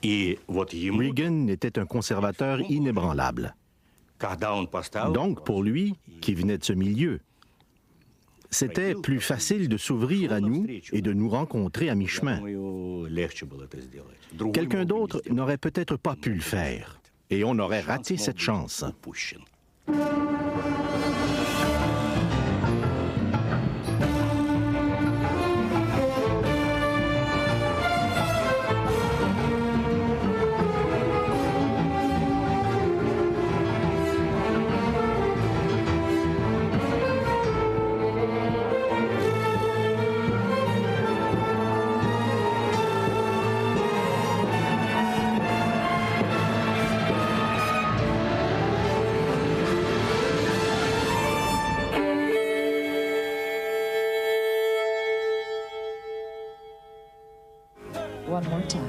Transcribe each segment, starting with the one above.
Reagan était un conservateur inébranlable. Donc, pour lui, qui venait de ce milieu, c'était plus facile de s'ouvrir à nous et de nous rencontrer à mi-chemin. Quelqu'un d'autre n'aurait peut-être pas pu le faire, et on aurait raté cette chance. One more time.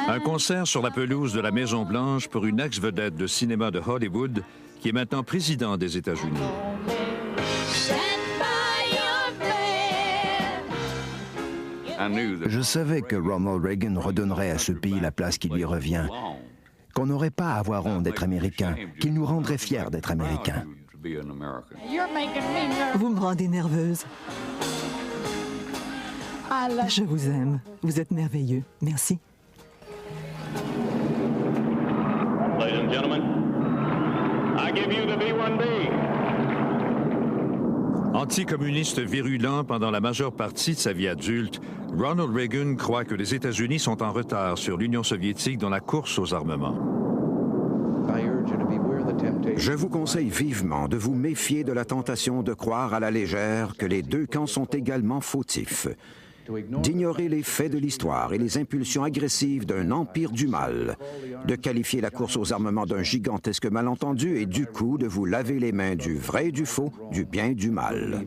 Un concert sur la pelouse de la Maison-Blanche pour une ex-vedette de cinéma de Hollywood qui est maintenant président des États-Unis. Je savais que Ronald Reagan redonnerait à ce pays la place qui lui revient, qu'on n'aurait pas à avoir honte d'être américain, qu'il nous rendrait fiers d'être américains. Vous me rendez nerveuse. Je vous aime. Vous êtes merveilleux. Merci. Ladies and gentlemen, I give you the B-1B. Anticommuniste virulent pendant la majeure partie de sa vie adulte, Ronald Reagan croit que les États-Unis sont en retard sur l'Union soviétique dans la course aux armements. Je vous conseille vivement de vous méfier de la tentation de croire à la légère que les deux camps sont également fautifs, d'ignorer les faits de l'histoire et les impulsions agressives d'un empire du mal, de qualifier la course aux armements d'un gigantesque malentendu et du coup de vous laver les mains du vrai et du faux, du bien et du mal.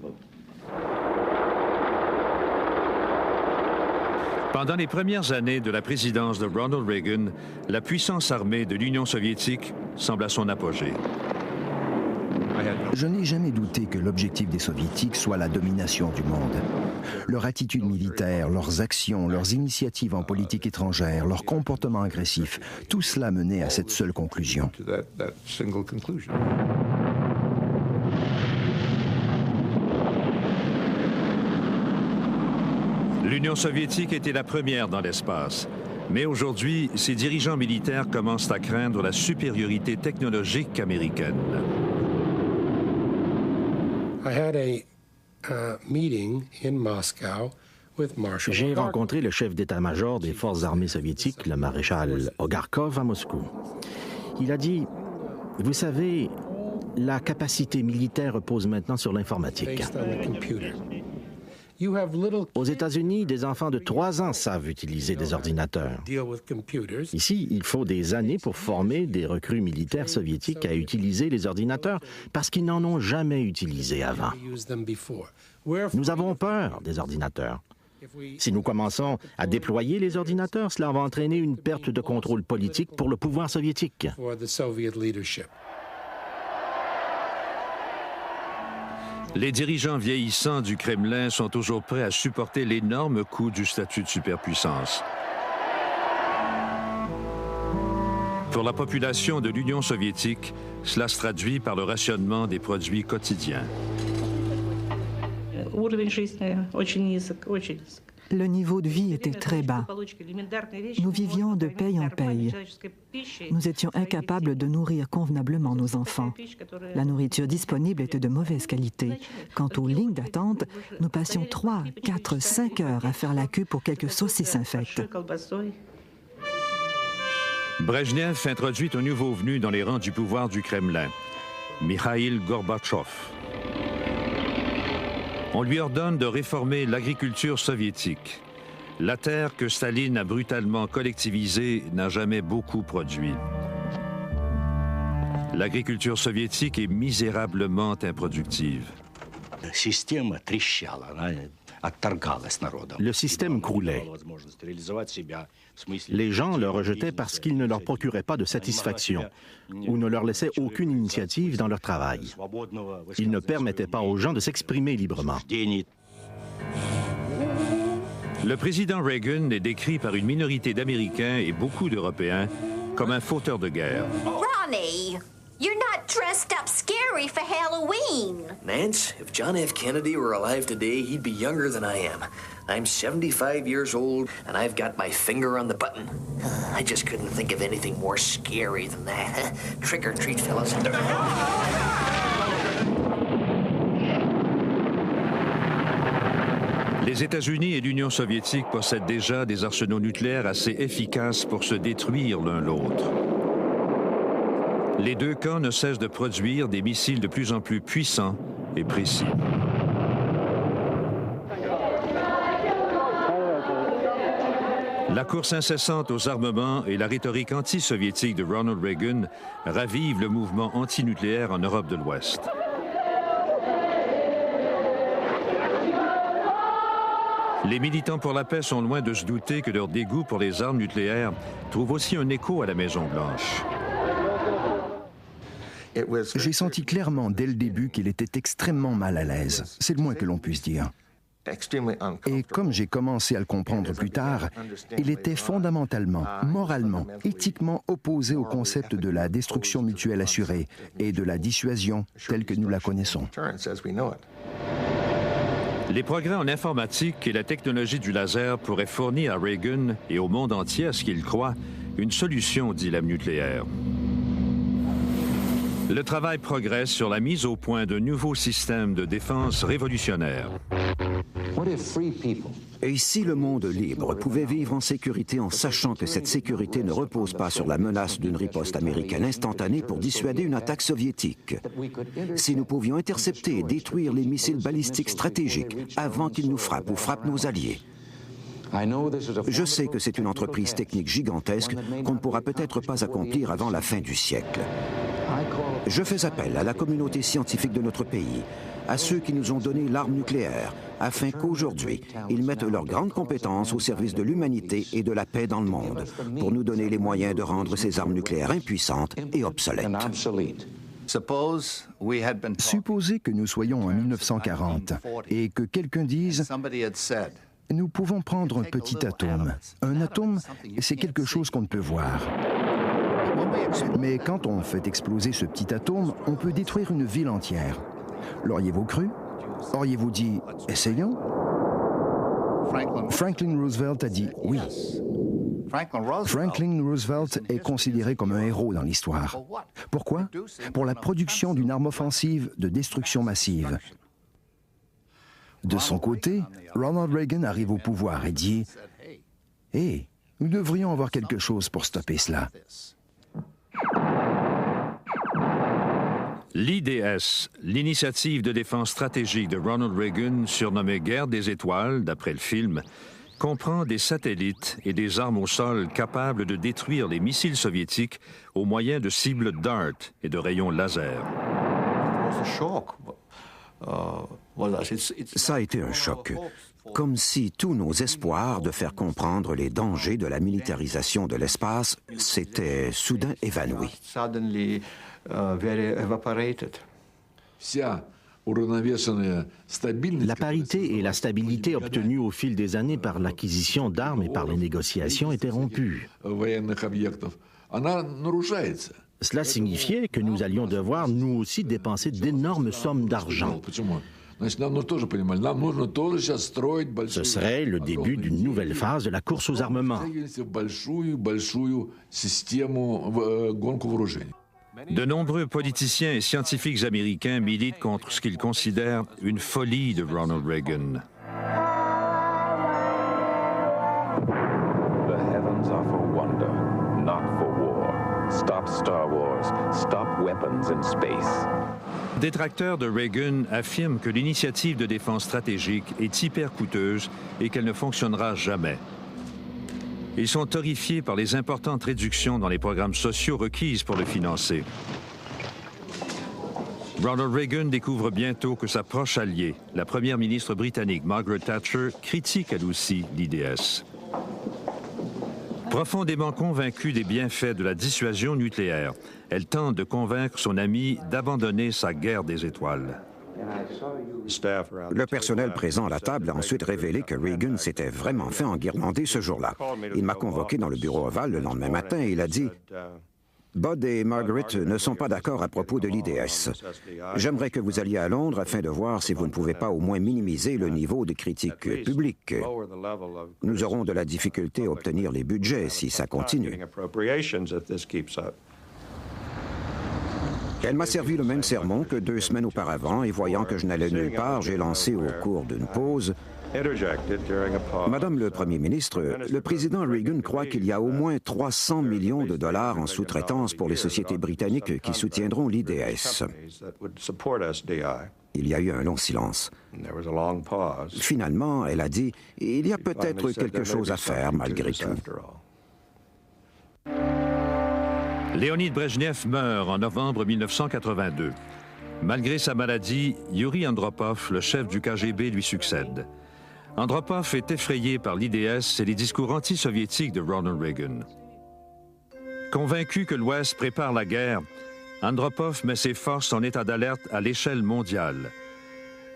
Pendant les premières années de la présidence de Ronald Reagan, la puissance armée de l'Union soviétique semble à son apogée. Je n'ai jamais douté que l'objectif des Soviétiques soit la domination du monde. Leur attitude militaire, leurs actions, leurs initiatives en politique étrangère, leur comportement agressif, tout cela menait à cette seule conclusion. L'Union soviétique était la première dans l'espace. Mais aujourd'hui, ses dirigeants militaires commencent à craindre la supériorité technologique américaine. J'ai rencontré le chef d'état-major des forces armées soviétiques, le maréchal Ogarkov, à Moscou. Il a dit, vous savez, la capacité militaire repose maintenant sur l'informatique. Aux États-Unis, des enfants de 3 ans savent utiliser des ordinateurs. Ici, il faut des années pour former des recrues militaires soviétiques à utiliser les ordinateurs parce qu'ils n'en ont jamais utilisé avant. Nous avons peur des ordinateurs. Si nous commençons à déployer les ordinateurs, cela va entraîner une perte de contrôle politique pour le pouvoir soviétique. Les dirigeants vieillissants du Kremlin sont toujours prêts à supporter l'énorme coût du statut de superpuissance. Pour la population de l'Union soviétique, cela se traduit par le rationnement des produits quotidiens. Le niveau de vie était très bas. Nous vivions de paye en paye. Nous étions incapables de nourrir convenablement nos enfants. La nourriture disponible était de mauvaise qualité. Quant aux lignes d'attente, nous passions 3, 4, 5 heures à faire la queue pour quelques saucisses infectes. Brejnev introduit un nouveau venu dans les rangs du pouvoir du Kremlin, Mikhaïl Gorbatchev. On lui ordonne de réformer l'agriculture soviétique. La terre que Staline a brutalement collectivisée n'a jamais beaucoup produit. L'agriculture soviétique est misérablement improductive. Le système croulait. Les gens le rejetaient parce qu'il ne leur procurait pas de satisfaction ou ne leur laissait aucune initiative dans leur travail. Il ne permettait pas aux gens de s'exprimer librement. Le président Reagan est décrit par une minorité d'Américains et beaucoup d'Européens comme un fauteur de guerre. Ronnie, you're not dressed up scary for Halloween. Nance, if John F. Kennedy were alive today, he'd be younger than I am. I'm 75 years old, and I've got my finger on the button. I just couldn't think of anything more scary than that. Trick or treat, fellas. Les États-Unis et l'Union soviétique possèdent déjà des arsenaux nucléaires assez efficaces pour se détruire l'un l'autre. Les deux camps ne cessent de produire des missiles de plus en plus puissants et précis. La course incessante aux armements et la rhétorique anti-soviétique de Ronald Reagan ravivent le mouvement antinucléaire en Europe de l'Ouest. Les militants pour la paix sont loin de se douter que leur dégoût pour les armes nucléaires trouve aussi un écho à la Maison-Blanche. J'ai senti clairement dès le début qu'il était extrêmement mal à l'aise. C'est le moins que l'on puisse dire. Et comme j'ai commencé à le comprendre plus tard, il était fondamentalement, moralement, éthiquement opposé au concept de la destruction mutuelle assurée et de la dissuasion telle que nous la connaissons. Les progrès en informatique et la technologie du laser pourraient fournir à Reagan et au monde entier, à ce qu'il croit, une solution au dilemme nucléaire. Le travail progresse sur la mise au point d'un nouveau système de défense révolutionnaire. Et si le monde libre pouvait vivre en sécurité en sachant que cette sécurité ne repose pas sur la menace d'une riposte américaine instantanée pour dissuader une attaque soviétique? Si nous pouvions intercepter et détruire les missiles balistiques stratégiques avant qu'ils nous frappent ou frappent nos alliés? Je sais que c'est une entreprise technique gigantesque qu'on ne pourra peut-être pas accomplir avant la fin du siècle. Je fais appel à la communauté scientifique de notre pays, à ceux qui nous ont donné l'arme nucléaire, afin qu'aujourd'hui, ils mettent leurs grandes compétences au service de l'humanité et de la paix dans le monde, pour nous donner les moyens de rendre ces armes nucléaires impuissantes et obsolètes. Supposez que nous soyons en 1940 et que quelqu'un dise « Nous pouvons prendre un petit atome. Un atome, c'est quelque chose qu'on ne peut voir. Mais quand on fait exploser ce petit atome, on peut détruire une ville entière. L'auriez-vous cru? Auriez-vous dit « Essayons » Franklin Roosevelt a dit oui. Franklin Roosevelt est considéré comme un héros dans l'histoire. Pourquoi? Pour la production d'une arme offensive de destruction massive. De son côté, Ronald Reagan arrive au pouvoir et dit « Hé, nous devrions avoir quelque chose pour stopper cela. » L'IDS, l'initiative de défense stratégique de Ronald Reagan, surnommée Guerre des étoiles, d'après le film, comprend des satellites et des armes au sol capables de détruire les missiles soviétiques au moyen de cibles DART et de rayons laser. Ça a été un choc, comme si tous nos espoirs de faire comprendre les dangers de la militarisation de l'espace s'étaient soudain évanouis. La parité et la stabilité obtenues au fil des années par l'acquisition d'armes et par les négociations étaient rompues. Cela signifiait que nous allions devoir, nous aussi, dépenser d'énormes sommes d'argent. Ce serait le début d'une nouvelle phase de la course aux armements. De nombreux politiciens et scientifiques américains militent contre ce qu'ils considèrent une folie de Ronald Reagan. The heavens are for wonder, not for war. Stop Star Wars. Stop weapons in space. Détracteurs de Reagan affirment que l'initiative de défense stratégique est hyper coûteuse et qu'elle ne fonctionnera jamais. Ils sont horrifiés par les importantes réductions dans les programmes sociaux requises pour le financer. Ronald Reagan découvre bientôt que sa proche alliée, la première ministre britannique Margaret Thatcher, critique elle aussi l'IDS. Profondément convaincue des bienfaits de la dissuasion nucléaire, elle tente de convaincre son ami d'abandonner sa guerre des étoiles. Le personnel présent à la table a ensuite révélé que Reagan s'était vraiment fait enguirlander ce jour-là. Il m'a convoqué dans le bureau ovale le lendemain matin et il a dit « Bud et Margaret ne sont pas d'accord à propos de l'IDS. J'aimerais que vous alliez à Londres afin de voir si vous ne pouvez pas au moins minimiser le niveau de critique publique. Nous aurons de la difficulté à obtenir les budgets si ça continue. » Elle m'a servi le même sermon que 2 semaines auparavant et voyant que je n'allais nulle part, j'ai lancé au cours d'une pause « Madame le Premier ministre, le président Reagan croit qu'il y a au moins 300 millions de dollars en sous-traitance pour les sociétés britanniques qui soutiendront l'IDS. » Il y a eu un long silence. Finalement, elle a dit « Il y a peut-être quelque chose à faire malgré tout. » Léonid Brejnev meurt en novembre 1982. Malgré sa maladie, Yuri Andropov, le chef du KGB, lui succède. Andropov est effrayé par l'IDS et les discours anti-soviétiques de Ronald Reagan. Convaincu que l'Ouest prépare la guerre, Andropov met ses forces en état d'alerte à l'échelle mondiale.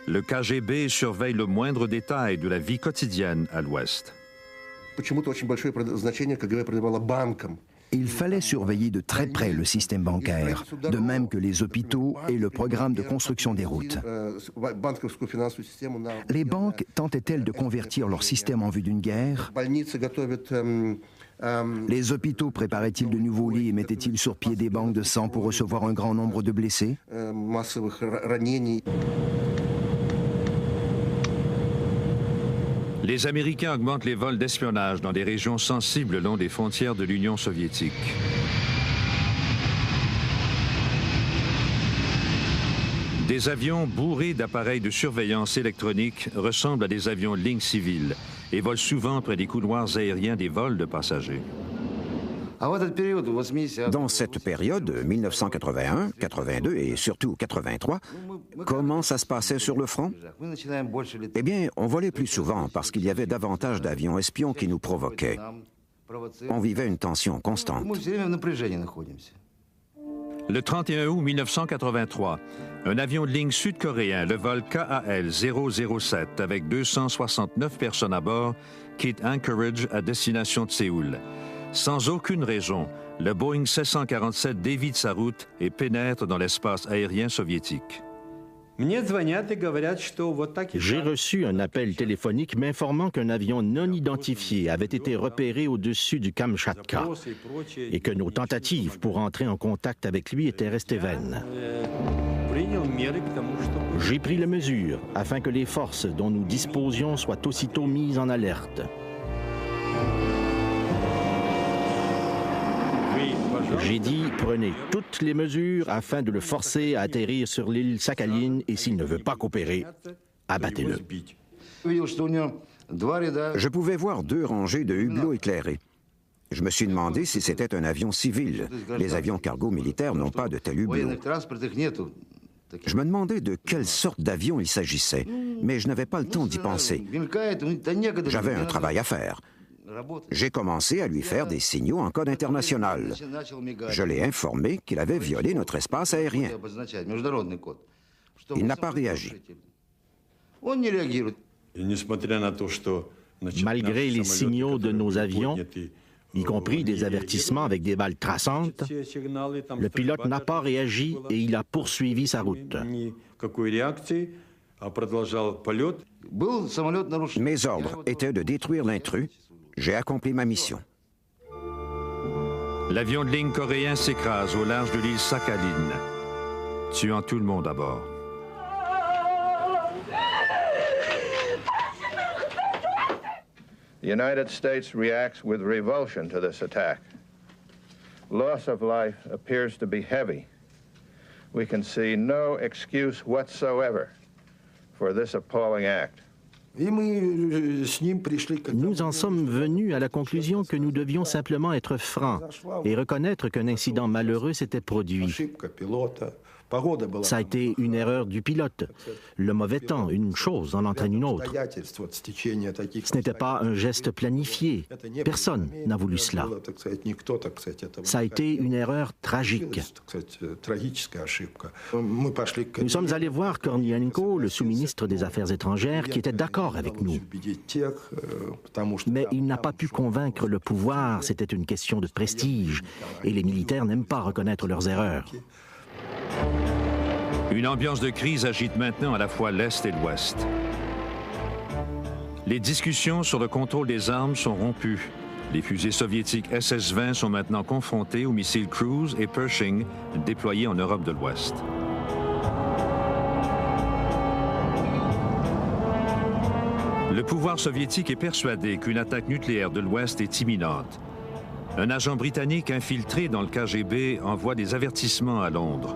Le KGB surveille le moindre détail de la vie quotidienne à l'Ouest. Il fallait surveiller de très près le système bancaire, de même que les hôpitaux et le programme de construction des routes. Les banques tentaient-elles de convertir leur système en vue d'une guerre? Les hôpitaux préparaient-ils de nouveaux lits et mettaient-ils sur pied des banques de sang pour recevoir un grand nombre de blessés? Les Américains augmentent les vols d'espionnage dans des régions sensibles le long des frontières de l'Union soviétique. Des avions bourrés d'appareils de surveillance électronique ressemblent à des avions de ligne civile et volent souvent près des couloirs aériens des vols de passagers. Dans cette période, 1981, 82 et surtout 83, comment ça se passait sur le front? Eh bien, on volait plus souvent parce qu'il y avait davantage d'avions espions qui nous provoquaient. On vivait une tension constante. Le 31 août 1983, un avion de ligne sud-coréen, le vol KAL-007, avec 269 personnes à bord, quitte Anchorage à destination de Séoul. Sans aucune raison, le Boeing 747 dévie de sa route et pénètre dans l'espace aérien soviétique. J'ai reçu un appel téléphonique m'informant qu'un avion non identifié avait été repéré au-dessus du Kamchatka et que nos tentatives pour entrer en contact avec lui étaient restées vaines. J'ai pris les mesures afin que les forces dont nous disposions soient aussitôt mises en alerte. J'ai dit, prenez toutes les mesures afin de le forcer à atterrir sur l'île Sakhaline et s'il ne veut pas coopérer, abattez-le. Je pouvais voir 2 rangées de hublots éclairés. Je me suis demandé si c'était un avion civil. Les avions cargo militaires n'ont pas de tels hublots. Je me demandais de quelle sorte d'avion il s'agissait, mais je n'avais pas le temps d'y penser. J'avais un travail à faire. J'ai commencé à lui faire des signaux en code international. Je l'ai informé qu'il avait violé notre espace aérien. Il n'a pas réagi. Malgré les signaux de nos avions, y compris des avertissements avec des balles traçantes, le pilote n'a pas réagi et il a poursuivi sa route. Mes ordres étaient de détruire l'intrus. J'ai accompli ma mission. L'avion de ligne coréen s'écrase au large de l'île Sakhaline, tuant tout le monde à bord. The United States reacts with revulsion to this attack. Loss of life appears to be heavy. We can see no excuse whatsoever for this appalling act. Nous en sommes venus à la conclusion que nous devions simplement être francs et reconnaître qu'un incident malheureux s'était produit. Ça a été une erreur du pilote. Le mauvais temps, une chose en entraîne une autre. Ce n'était pas un geste planifié. Personne n'a voulu cela. Ça a été une erreur tragique. Nous sommes allés voir Kornienko, le sous-ministre des Affaires étrangères, qui était d'accord avec nous. Mais il n'a pas pu convaincre le pouvoir. C'était une question de prestige. Et les militaires n'aiment pas reconnaître leurs erreurs. Une ambiance de crise agite maintenant à la fois l'Est et l'Ouest. Les discussions sur le contrôle des armes sont rompues. Les fusées soviétiques SS-20 sont maintenant confrontées aux missiles Cruise et Pershing déployés en Europe de l'Ouest. Le pouvoir soviétique est persuadé qu'une attaque nucléaire de l'Ouest est imminente. Un agent britannique infiltré dans le KGB envoie des avertissements à Londres.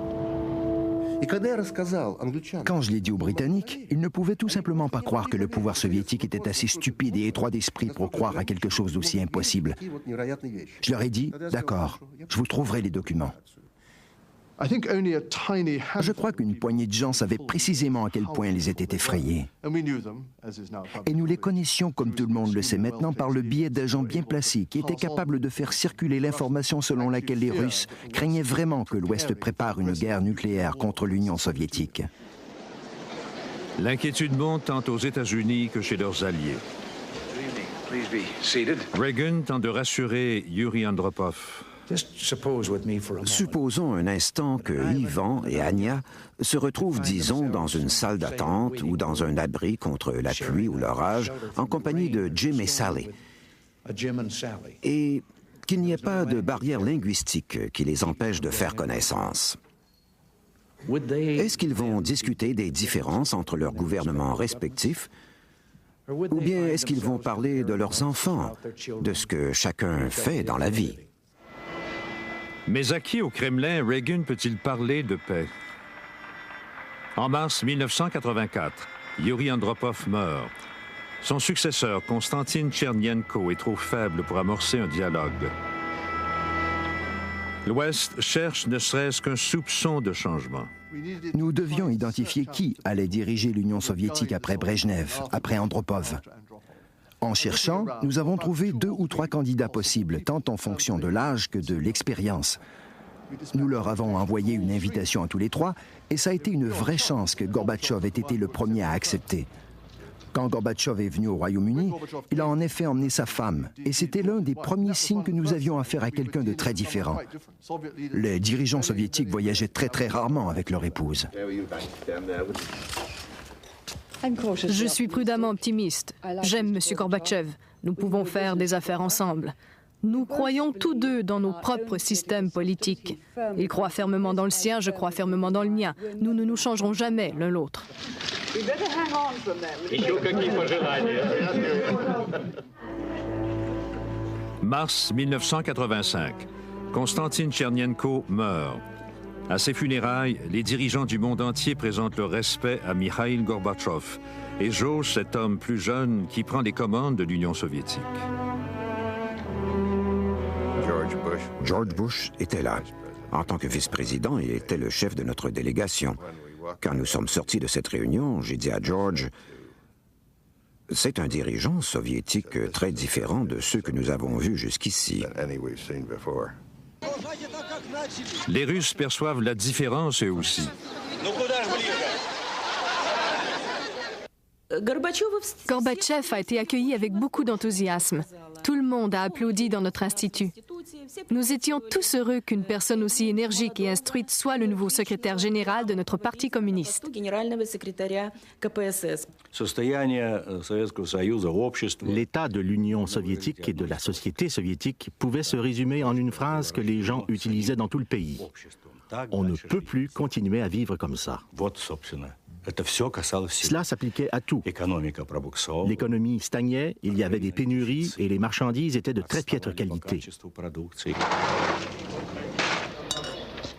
Quand je l'ai dit aux Britanniques, ils ne pouvaient tout simplement pas croire que le pouvoir soviétique était assez stupide et étroit d'esprit pour croire à quelque chose d'aussi impossible. Je leur ai dit, d'accord, je vous trouverai les documents. Je crois qu'une poignée de gens savaient précisément à quel point ils étaient effrayés. Et nous les connaissions, comme tout le monde le sait maintenant, par le biais d'agents bien placés qui étaient capables de faire circuler l'information selon laquelle les Russes craignaient vraiment que l'Ouest prépare une guerre nucléaire contre l'Union soviétique. L'inquiétude monte tant aux États-Unis que chez leurs alliés. Reagan tente de rassurer Yuri Andropov. Supposons un instant que Ivan et Anya se retrouvent, disons, dans une salle d'attente ou dans un abri contre la pluie ou l'orage, en compagnie de Jim et Sally, et qu'il n'y ait pas de barrière linguistique qui les empêche de faire connaissance. Est-ce qu'ils vont discuter des différences entre leurs gouvernements respectifs, ou bien est-ce qu'ils vont parler de leurs enfants, de ce que chacun fait dans la vie? Mais à qui au Kremlin Reagan peut-il parler de paix? En mars 1984, Yuri Andropov meurt. Son successeur, Konstantin Tchernienko, est trop faible pour amorcer un dialogue. L'Ouest cherche ne serait-ce qu'un soupçon de changement. Nous devions identifier qui allait diriger l'Union soviétique après Brejnev, après Andropov. En cherchant, nous avons trouvé 2 ou 3 candidats possibles, tant en fonction de l'âge que de l'expérience. Nous leur avons envoyé une invitation à tous les 3, et ça a été une vraie chance que Gorbatchev ait été le premier à accepter. Quand Gorbatchev est venu au Royaume-Uni, il a en effet emmené sa femme, et c'était l'un des premiers signes que nous avions affaire à quelqu'un de très différent. Les dirigeants soviétiques voyageaient très rarement avec leur épouse. Je suis prudemment optimiste. J'aime M. Gorbatchev. Nous pouvons faire des affaires ensemble. Nous croyons tous deux dans nos propres systèmes politiques. Il croit fermement dans le sien, je crois fermement dans le mien. Nous ne nous changerons jamais l'un l'autre. Mars 1985. Konstantin Tchernienko meurt. À ses funérailles, les dirigeants du monde entier présentent leur respect à Mikhaïl Gorbatchev et jaugent cet homme plus jeune qui prend les commandes de l'Union soviétique. George Bush était là. En tant que vice-président, il était le chef de notre délégation. Quand nous sommes sortis de cette réunion, j'ai dit à George, « C'est un dirigeant soviétique très différent de ceux que nous avons vus jusqu'ici. » Les Russes perçoivent la différence eux aussi. Gorbatchev a été accueilli avec beaucoup d'enthousiasme. Tout le monde a applaudi dans notre institut. Nous étions tous heureux qu'une personne aussi énergique et instruite soit le nouveau secrétaire général de notre parti communiste. L'état de l'Union soviétique et de la société soviétique pouvait se résumer en une phrase que les gens utilisaient dans tout le pays. On ne peut plus continuer à vivre comme ça. Cela s'appliquait à tout. L'économie stagnait, il y avait des pénuries et les marchandises étaient de très piètre qualité.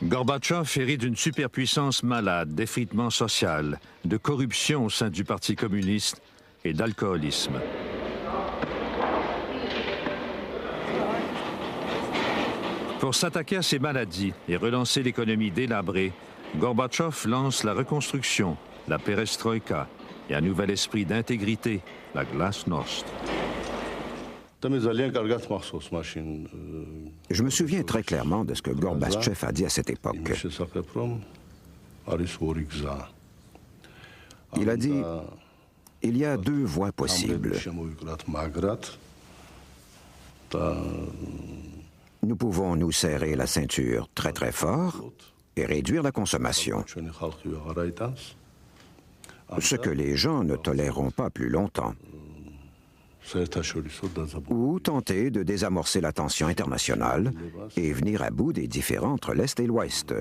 Gorbatchev hérite d'une superpuissance malade, d'effritement social, de corruption au sein du Parti communiste et d'alcoolisme. Pour s'attaquer à ces maladies et relancer l'économie délabrée, Gorbatchev lance la reconstruction, la perestroïka et un nouvel esprit d'intégrité, la glasnost. Je me souviens très clairement de ce que Gorbatchev a dit à cette époque. Il a dit, il y a deux voies possibles. Nous pouvons nous serrer la ceinture très très fort et réduire la consommation, ce que les gens ne toléreront pas plus longtemps. Ou tenter de désamorcer la tension internationale et venir à bout des différends entre l'Est et l'Ouest.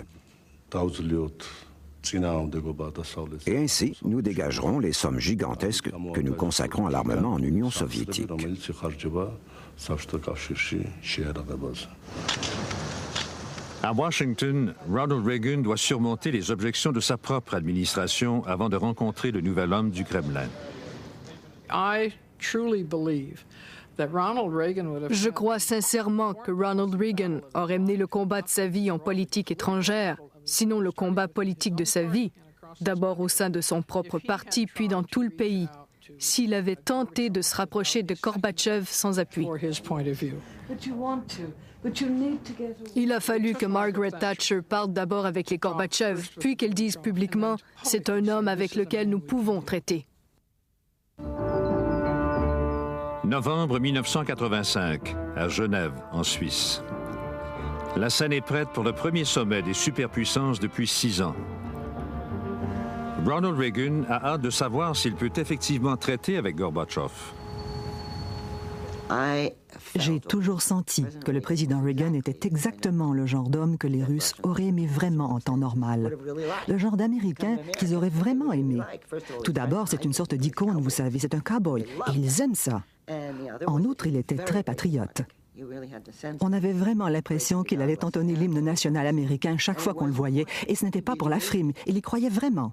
Et ainsi, nous dégagerons les sommes gigantesques que nous consacrons à l'armement en Union soviétique. À Washington, Ronald Reagan doit surmonter les objections de sa propre administration avant de rencontrer le nouvel homme du Kremlin. Je crois sincèrement que Ronald Reagan aurait mené le combat de sa vie en politique étrangère, sinon le combat politique de sa vie, d'abord au sein de son propre parti, puis dans tout le pays, s'il avait tenté de se rapprocher de Gorbatchev sans appui. Il a fallu que Margaret Thatcher parle d'abord avec les Gorbatchev, puis qu'elle dise publiquement « c'est un homme avec lequel nous pouvons traiter ». Novembre 1985, à Genève, en Suisse. La scène est prête pour le premier sommet des superpuissances depuis 6 ans. Ronald Reagan a hâte de savoir s'il peut effectivement traiter avec Gorbatchev. J'ai toujours senti que le président Reagan était exactement le genre d'homme que les Russes auraient aimé vraiment en temps normal. Le genre d'Américain qu'ils auraient vraiment aimé. Tout d'abord, c'est une sorte d'icône, vous savez, c'est un cow-boy, et ils aiment ça. En outre, il était très patriote. On avait vraiment l'impression qu'il allait entonner l'hymne national américain chaque fois qu'on le voyait, et ce n'était pas pour la frime, il y croyait vraiment.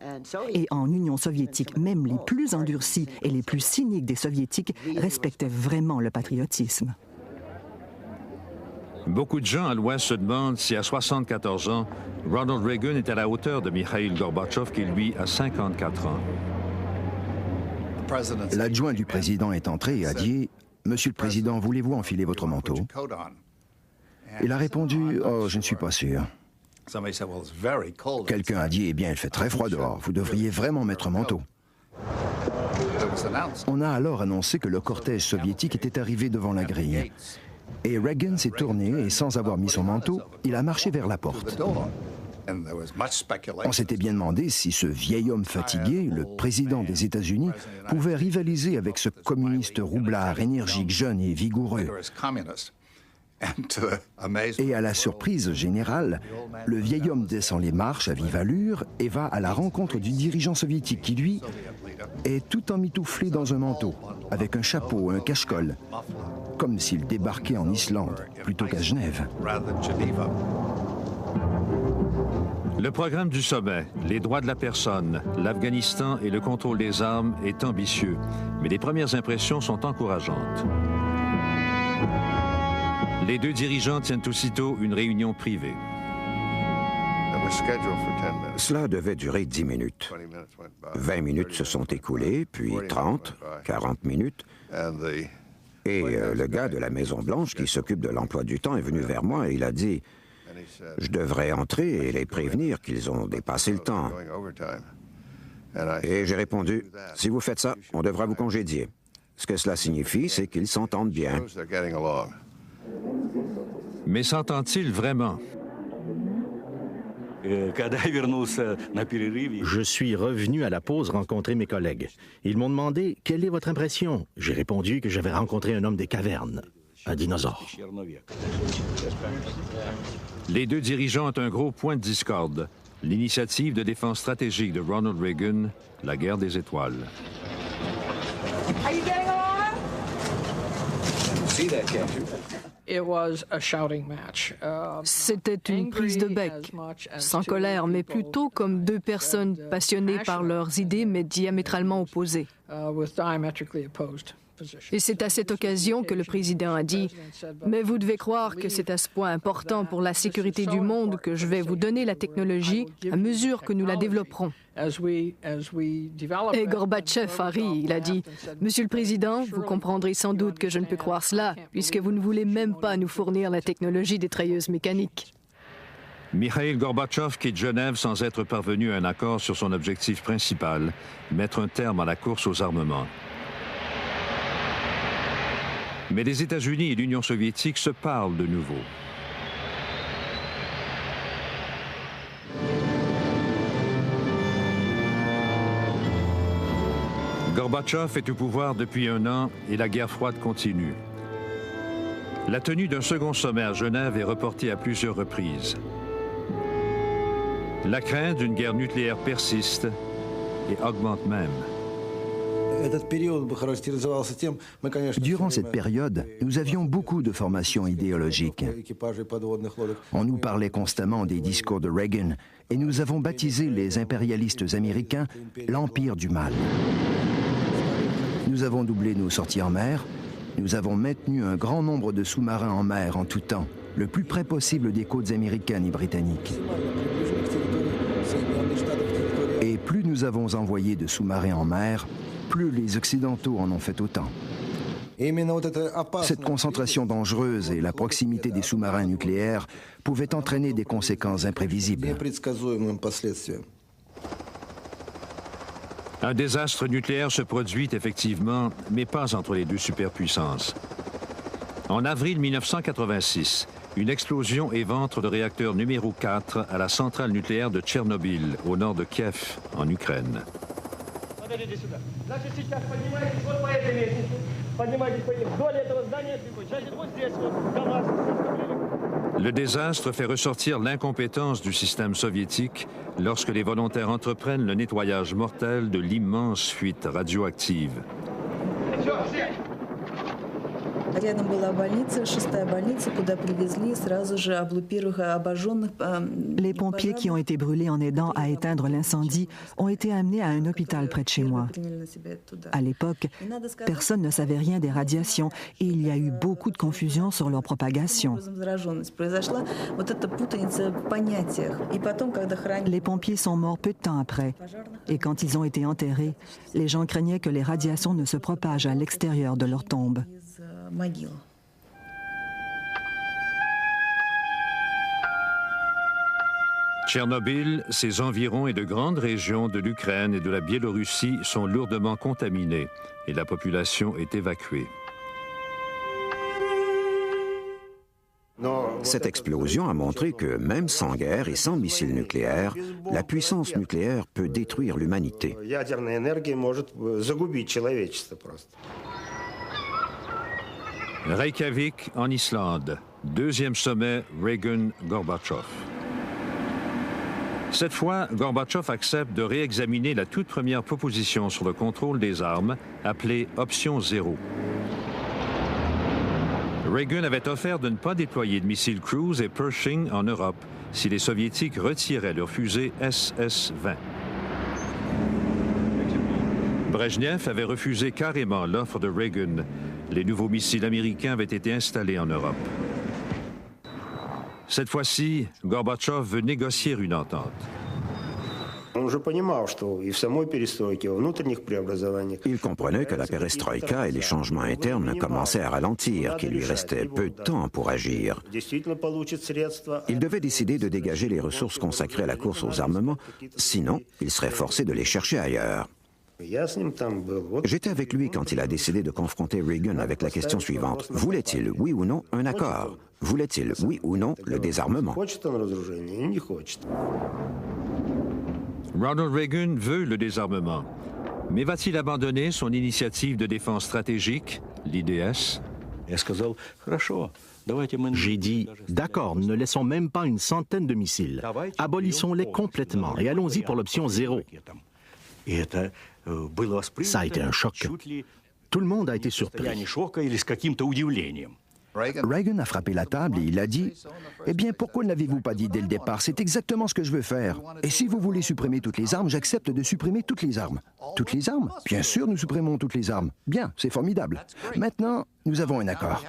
Et en Union soviétique, même les plus endurcis et les plus cyniques des soviétiques respectaient vraiment le patriotisme. Beaucoup de gens à l'Ouest se demandent si à 74 ans, Ronald Reagan est à la hauteur de Mikhail Gorbatchev qui, lui, a 54 ans. L'adjoint du président est entré et a dit « Monsieur le Président, voulez-vous enfiler votre manteau ?» Il a répondu « Oh, je ne suis pas sûr. » Quelqu'un a dit « Eh bien, il fait très froid dehors, vous devriez vraiment mettre un manteau. » On a alors annoncé que le cortège soviétique était arrivé devant la grille. Et Reagan s'est tourné et sans avoir mis son manteau, il a marché vers la porte. On s'était bien demandé si ce vieil homme fatigué, le président des États-Unis, pouvait rivaliser avec ce communiste roublard, énergique, jeune et vigoureux. Et à la surprise générale, le vieil homme descend les marches à vive allure et va à la rencontre du dirigeant soviétique qui, lui, est tout emmitouflé dans un manteau, avec un chapeau, un cache-col, comme s'il débarquait en Islande plutôt qu'à Genève. Le programme du sommet, les droits de la personne, l'Afghanistan et le contrôle des armes est ambitieux, mais les premières impressions sont encourageantes. Les deux dirigeants tiennent aussitôt une réunion privée. Cela devait durer 10 minutes. 20 minutes se sont écoulées, puis 30, 40 minutes. Et le gars de la Maison-Blanche qui s'occupe de l'emploi du temps est venu vers moi et il a dit « Je devrais entrer et les prévenir qu'ils ont dépassé le temps. » Et j'ai répondu « Si vous faites ça, on devra vous congédier. Ce que cela signifie, c'est qu'ils s'entendent bien. » Mais s'entendent-ils vraiment? Je suis revenu à la pause rencontrer mes collègues. Ils m'ont demandé « Quelle est votre impression ?» J'ai répondu que j'avais rencontré un homme des cavernes, un dinosaure. Les deux dirigeants ont un gros point de discorde. L'initiative de défense stratégique de Ronald Reagan, la guerre des étoiles. C'était une prise de bec, sans colère, mais plutôt comme deux personnes passionnées par leurs idées, mais diamétralement opposées. Et c'est à cette occasion que le président a dit « Mais vous devez croire que c'est à ce point important pour la sécurité du monde que je vais vous donner la technologie à mesure que nous la développerons. » Et Gorbatchev a ri, il a dit « Monsieur le Président, vous comprendrez sans doute que je ne peux croire cela, puisque vous ne voulez même pas nous fournir la technologie des treilleuses mécaniques. » Mikhaïl Gorbatchev quitte Genève sans être parvenu à un accord sur son objectif principal, mettre un terme à la course aux armements. Mais les États-Unis et l'Union soviétique se parlent de nouveau. Gorbatchev est au pouvoir depuis un an et la guerre froide continue. La tenue d'un second sommet à Genève est reportée à plusieurs reprises. La crainte d'une guerre nucléaire persiste et augmente même. Durant cette période, nous avions beaucoup de formations idéologiques. On nous parlait constamment des discours de Reagan et nous avons baptisé les impérialistes américains l'Empire du mal. Nous avons doublé nos sorties en mer, nous avons maintenu un grand nombre de sous-marins en mer en tout temps, le plus près possible des côtes américaines et britanniques. Et plus nous avons envoyé de sous-marins en mer, plus les Occidentaux en ont fait autant. Cette concentration dangereuse et la proximité des sous-marins nucléaires pouvaient entraîner des conséquences imprévisibles. Un désastre nucléaire se produit effectivement, mais pas entre les deux superpuissances. En avril 1986, une explosion éventre le réacteur numéro 4 à la centrale nucléaire de Tchernobyl, au nord de Kiev, en Ukraine. Le désastre fait ressortir l'incompétence du système soviétique lorsque les volontaires entreprennent le nettoyage mortel de l'immense fuite radioactive. Les pompiers qui ont été brûlés en aidant à éteindre l'incendie ont été amenés à un hôpital près de chez moi. À l'époque, personne ne savait rien des radiations et il y a eu beaucoup de confusion sur leur propagation. Les pompiers sont morts peu de temps après et quand ils ont été enterrés, les gens craignaient que les radiations ne se propagent à l'extérieur de leur tombe. Tchernobyl, ses environs et de grandes régions de l'Ukraine et de la Biélorussie sont lourdement contaminés et la population est évacuée. Cette explosion a montré que même sans guerre et sans missiles nucléaires, la puissance nucléaire peut détruire l'humanité. Reykjavik, en Islande. Deuxième sommet Reagan-Gorbatchev. Cette fois, Gorbatchev accepte de réexaminer la toute première proposition sur le contrôle des armes, appelée Option 0. Reagan avait offert de ne pas déployer de missiles Cruise et Pershing en Europe si les Soviétiques retiraient leurs fusées SS-20. Brejnev avait refusé carrément l'offre de Reagan. Les nouveaux missiles américains avaient été installés en Europe. Cette fois-ci, Gorbatchev veut négocier une entente. Il comprenait que la perestroïka et les changements internes commençaient à ralentir, qu'il lui restait peu de temps pour agir. Il devait décider de dégager les ressources consacrées à la course aux armements, sinon il serait forcé de les chercher ailleurs. J'étais avec lui quand il a décidé de confronter Reagan avec la question suivante. Voulait-il, oui ou non, un accord? Voulait-il, oui ou non, le désarmement? Ronald Reagan veut le désarmement. Mais va-t-il abandonner son initiative de défense stratégique, l'IDS? J'ai dit, d'accord, ne laissons même pas une centaine de missiles. Abolissons-les complètement et allons-y pour l'option 0. Ça a été un choc. Tout le monde a été surpris. Reagan a frappé la table et il a dit « Eh bien, pourquoi ne l'avez-vous pas dit dès le départ? C'est exactement ce que je veux faire. Et si vous voulez supprimer toutes les armes, j'accepte de supprimer toutes les armes. » Toutes les armes? Bien sûr, nous supprimons toutes les armes. Bien, c'est formidable. Maintenant, nous avons un accord.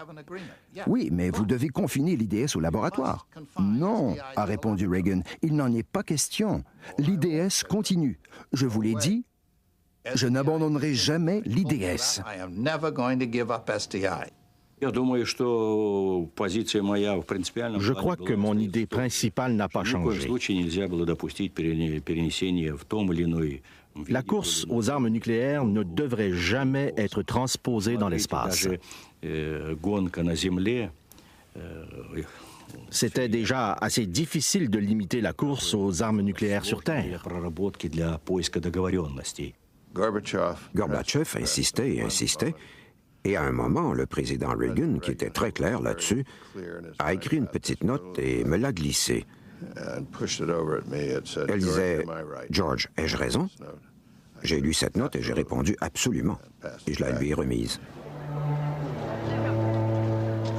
Oui, mais vous devez confiner l'IDS au laboratoire. Non, a répondu Reagan, il n'en est pas question. L'IDS continue. Je vous l'ai dit, je n'abandonnerai jamais l'IDS. Je crois que mon idée principale n'a pas changé. La course aux armes nucléaires ne devrait jamais être transposée dans l'espace. C'était déjà assez difficile de limiter la course aux armes nucléaires sur Terre. Gorbatchev insistait et insistait. Et à un moment, le président Reagan, qui était très clair là-dessus, a écrit une petite note et me l'a glissée. Elle disait « George, ai-je raison ?» J'ai lu cette note et j'ai répondu « Absolument ». Et je la lui ai remise.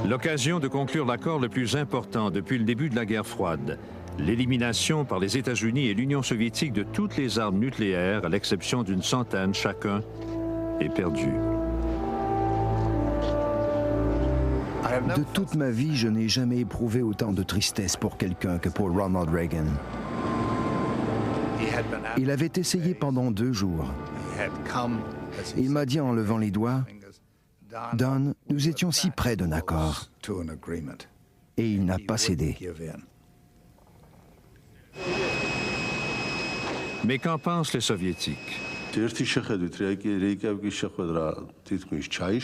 L'occasion de conclure l'accord le plus important depuis le début de la guerre froide. L'élimination par les États-Unis et l'Union soviétique de toutes les armes nucléaires, à l'exception d'une centaine chacun, est perdue. De toute ma vie, je n'ai jamais éprouvé autant de tristesse pour quelqu'un que pour Ronald Reagan. Il avait essayé pendant 2 jours. Il m'a dit en levant les doigts, « Don, nous étions si près d'un accord. » Et il n'a pas cédé. Mais qu'en pensent les Soviétiques?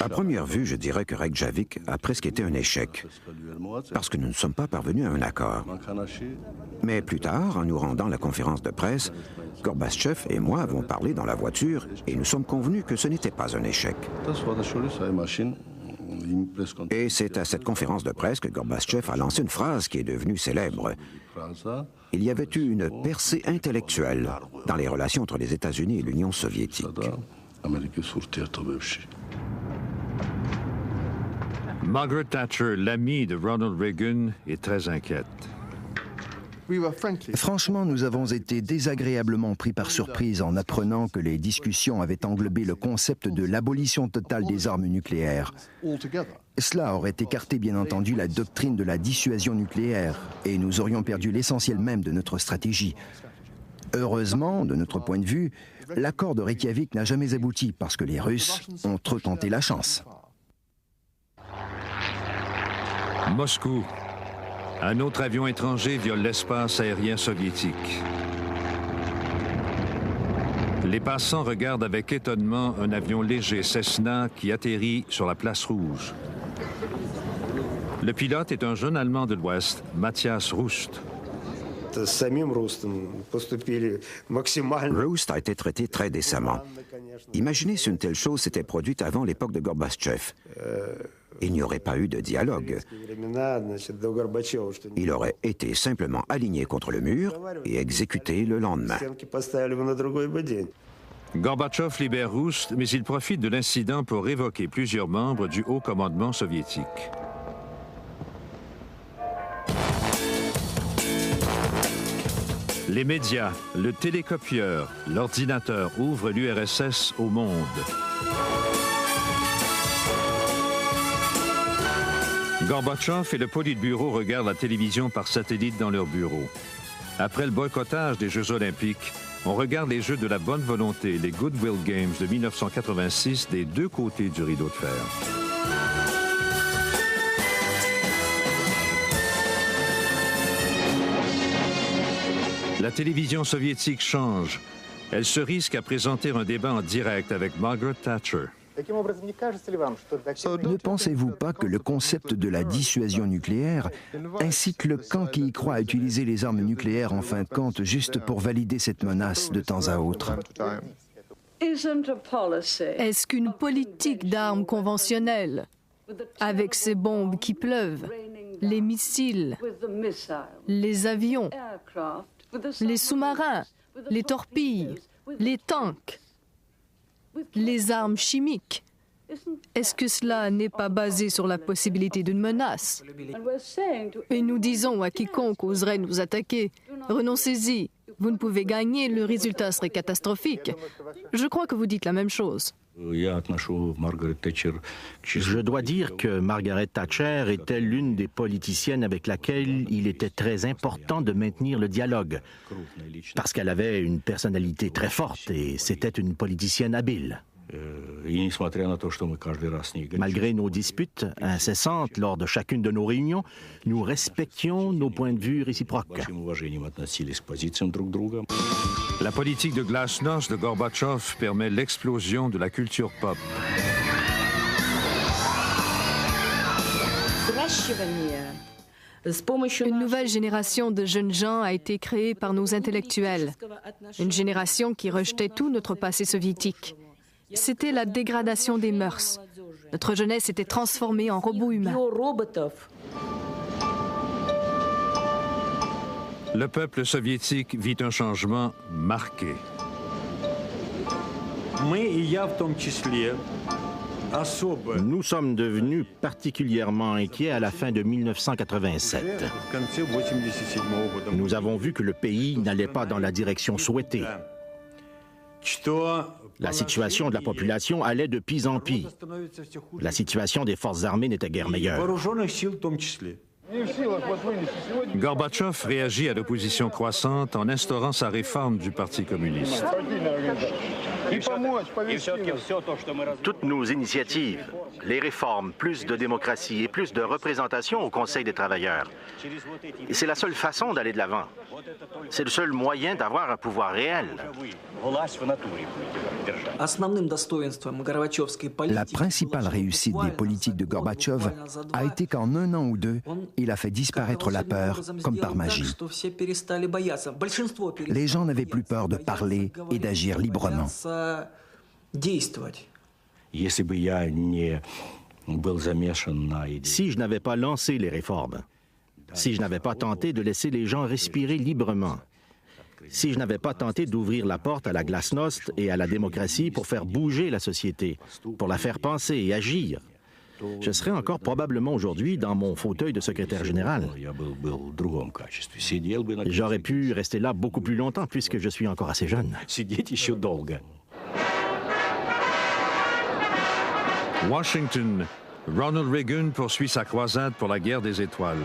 À première vue, je dirais que Reykjavik a presque été un échec, parce que nous ne sommes pas parvenus à un accord. Mais plus tard, en nous rendant à la conférence de presse, Gorbatchev et moi avons parlé dans la voiture et nous sommes convenus que ce n'était pas un échec. Et c'est à cette conférence de presse que Gorbatchev a lancé une phrase qui est devenue célèbre. Il y avait eu une percée intellectuelle dans les relations entre les États-Unis et l'Union soviétique. Margaret Thatcher, l'amie de Ronald Reagan, est très inquiète. Franchement, nous avons été désagréablement pris par surprise en apprenant que les discussions avaient englobé le concept de l'abolition totale des armes nucléaires. Cela aurait écarté, bien entendu, la doctrine de la dissuasion nucléaire et nous aurions perdu l'essentiel même de notre stratégie. Heureusement, de notre point de vue, l'accord de Reykjavik n'a jamais abouti parce que les Russes ont trop tenté la chance. Moscou. Un autre avion étranger viole l'espace aérien soviétique. Les passants regardent avec étonnement un avion léger Cessna qui atterrit sur la place rouge. Le pilote est un jeune Allemand de l'Ouest, Matthias Rust. Rust a été traité très décemment. Imaginez si une telle chose s'était produite avant l'époque de Gorbatchev. Il n'y aurait pas eu de dialogue. Il aurait été simplement aligné contre le mur et exécuté le lendemain. Gorbatchev libère Rust, mais il profite de l'incident pour révoquer plusieurs membres du haut commandement soviétique. Les médias, le télécopieur, l'ordinateur ouvrent l'URSS au monde. Gorbatchev et le Politburo regardent la télévision par satellite dans leur bureau. Après le boycottage des Jeux olympiques, on regarde les Jeux de la bonne volonté, les Goodwill Games de 1986, des 2 côtés du rideau de fer. La télévision soviétique change. Elle se risque à présenter un débat en direct avec Margaret Thatcher. Ne pensez-vous pas que le concept de la dissuasion nucléaire incite le camp qui y croit à utiliser les armes nucléaires en fin de compte juste pour valider cette menace de temps à autre? Est-ce qu'une politique d'armes conventionnelles, avec ces bombes qui pleuvent, les missiles, les avions, les sous-marins, les torpilles, les tanks, les armes chimiques, Est-ce que cela n'est pas basé sur la possibilité d'une menace? Et nous disons à quiconque oserait nous attaquer, renoncez-y, vous ne pouvez gagner, le résultat serait catastrophique. Je crois que vous dites la même chose. Je dois dire que Margaret Thatcher était l'une des politiciennes avec laquelle il était très important de maintenir le dialogue, parce qu'elle avait une personnalité très forte et c'était une politicienne habile. Malgré nos disputes incessantes lors de chacune de nos réunions, nous respections nos points de vue réciproques. La politique de glasnost de Gorbatchev permet l'explosion de la culture pop. Une nouvelle génération de jeunes gens a été créée par nos intellectuels. Une génération qui rejetait tout notre passé soviétique. C'était la dégradation des mœurs. Notre jeunesse était transformée en robots humains. Le peuple soviétique vit un changement marqué. Nous sommes devenus particulièrement inquiets à la fin de 1987. Nous avons vu que le pays n'allait pas dans la direction souhaitée. La situation de la population allait de pis en pis. La situation des forces armées n'était guère meilleure. Gorbatchev réagit à l'opposition croissante en instaurant sa réforme du Parti communiste. Toutes nos initiatives, les réformes, plus de démocratie et plus de représentation au Conseil des travailleurs, c'est la seule façon d'aller de l'avant. C'est le seul moyen d'avoir un pouvoir réel. La principale réussite des politiques de Gorbatchev a été qu'en un an ou deux, il a fait disparaître la peur comme par magie. Les gens n'avaient plus peur de parler et d'agir librement. Si je n'avais pas lancé les réformes, si je n'avais pas tenté de laisser les gens respirer librement, si je n'avais pas tenté d'ouvrir la porte à la glasnost et à la démocratie pour faire bouger la société, pour la faire penser et agir, je serais encore probablement aujourd'hui dans mon fauteuil de secrétaire général. J'aurais pu rester là beaucoup plus longtemps puisque je suis encore assez jeune. Washington, Ronald Reagan poursuit sa croisade pour la guerre des étoiles.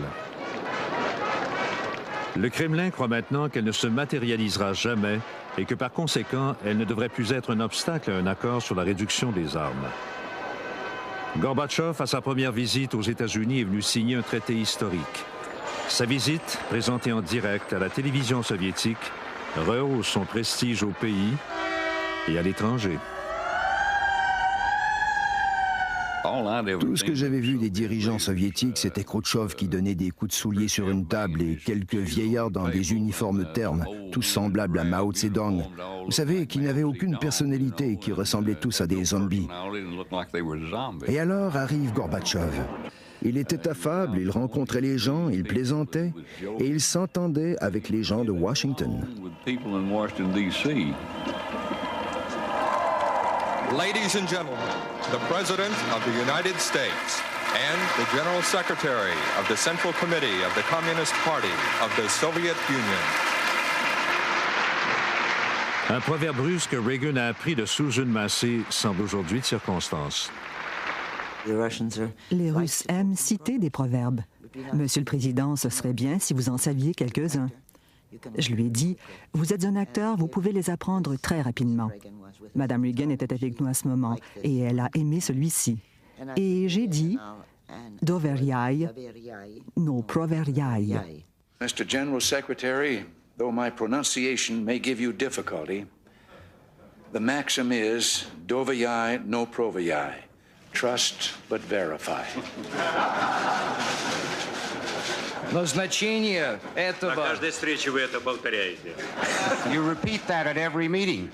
Le Kremlin croit maintenant qu'elle ne se matérialisera jamais et que par conséquent, elle ne devrait plus être un obstacle à un accord sur la réduction des armes. Gorbatchev, à sa première visite aux États-Unis, est venu signer un traité historique. Sa visite, présentée en direct à la télévision soviétique, rehausse son prestige au pays et à l'étranger. Tout ce que j'avais vu des dirigeants soviétiques, c'était Khrouchtchev qui donnait des coups de soulier sur une table et quelques vieillards dans des uniformes ternes, tous semblables à Mao Tse-Dong. Vous savez, qui n'avaient aucune personnalité et qui ressemblaient tous à des zombies. Et alors arrive Gorbatchev. Il était affable, il rencontrait les gens, il plaisantait et il s'entendait avec les gens de Washington. Ladies and gentlemen, the President of the United States and the General Secretary of the Central Committee of the Communist Party of the Soviet Union. Un proverbe russe que Reagan a appris de Susan Massey semble aujourd'hui de circonstance. Les Russes aiment citer des proverbes. Monsieur le Président, ce serait bien si vous en saviez quelques-uns. Je lui ai dit, vous êtes un acteur, vous pouvez les apprendre très rapidement. Madame Reagan était avec nous à ce moment et elle a aimé celui-ci. Et j'ai dit, Doveriai, no proveriai. Mr. General Secretary, though my pronunciation may give you difficulty, the maxim is Doveriai, no proveriai. Trust but verify. Назначение этого... На каждой встрече вы это повторяете. You repeat that at every meeting.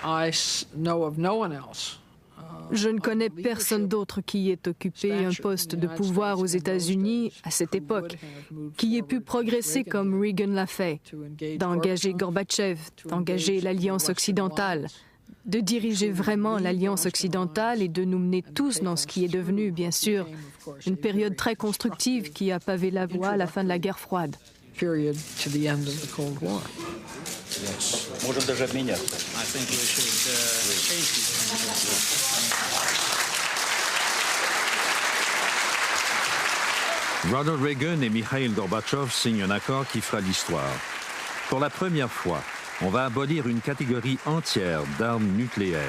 I know of no one else Je ne connais personne d'autre qui ait occupé un poste de pouvoir aux États-Unis à cette époque, qui ait pu progresser comme Reagan l'a fait, d'engager Gorbatchev, d'engager l'Alliance occidentale, de diriger vraiment l'Alliance occidentale et de nous mener tous dans ce qui est devenu, bien sûr, une période très constructive qui a pavé la voie à la fin de la guerre froide. Ronald Reagan et Mikhail Gorbatchev signent un accord qui fera l'histoire. Pour la première fois, on va abolir une catégorie entière d'armes nucléaires.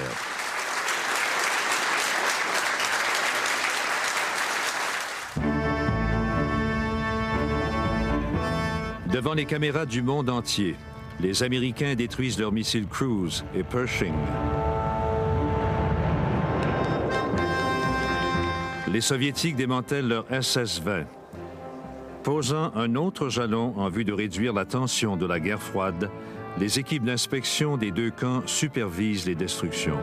Devant les caméras du monde entier, les Américains détruisent leurs missiles Cruise et Pershing. Les Soviétiques démantèlent leur SS-20, posant un autre jalon en vue de réduire la tension de la guerre froide. Les équipes d'inspection des deux camps supervisent les destructions.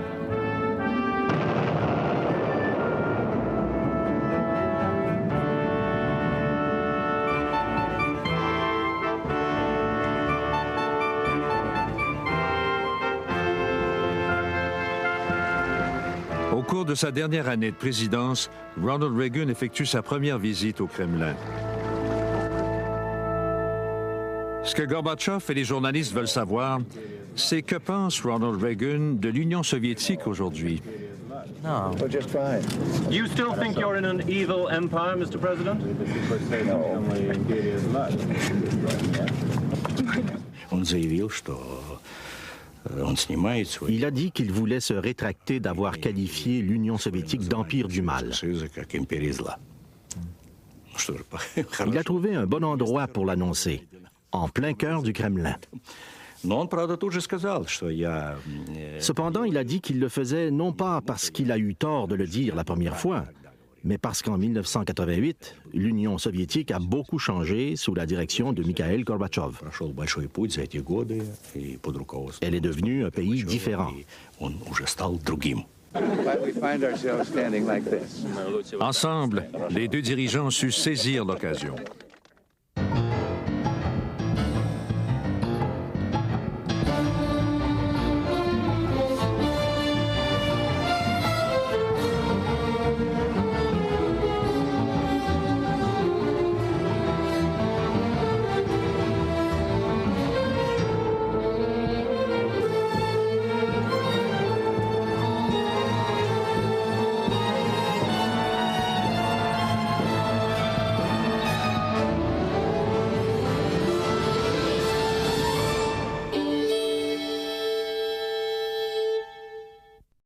Au cours de sa dernière année de présidence, Ronald Reagan effectue sa première visite au Kremlin. Ce que Gorbatchev et les journalistes veulent savoir, c'est que pense Ronald Reagan de l'Union soviétique aujourd'hui. No. You still think you're in an evil empire, Mr. President? Il a dit qu'il voulait se rétracter d'avoir qualifié l'Union soviétique d'empire du mal. Il a trouvé un bon endroit pour l'annoncer, en plein cœur du Kremlin. Cependant, il a dit qu'il le faisait non pas parce qu'il a eu tort de le dire la première fois, mais parce qu'en 1988, l'Union soviétique a beaucoup changé sous la direction de Mikhail Gorbatchev. Elle est devenue un pays différent. Ensemble, les deux dirigeants ont su saisir l'occasion.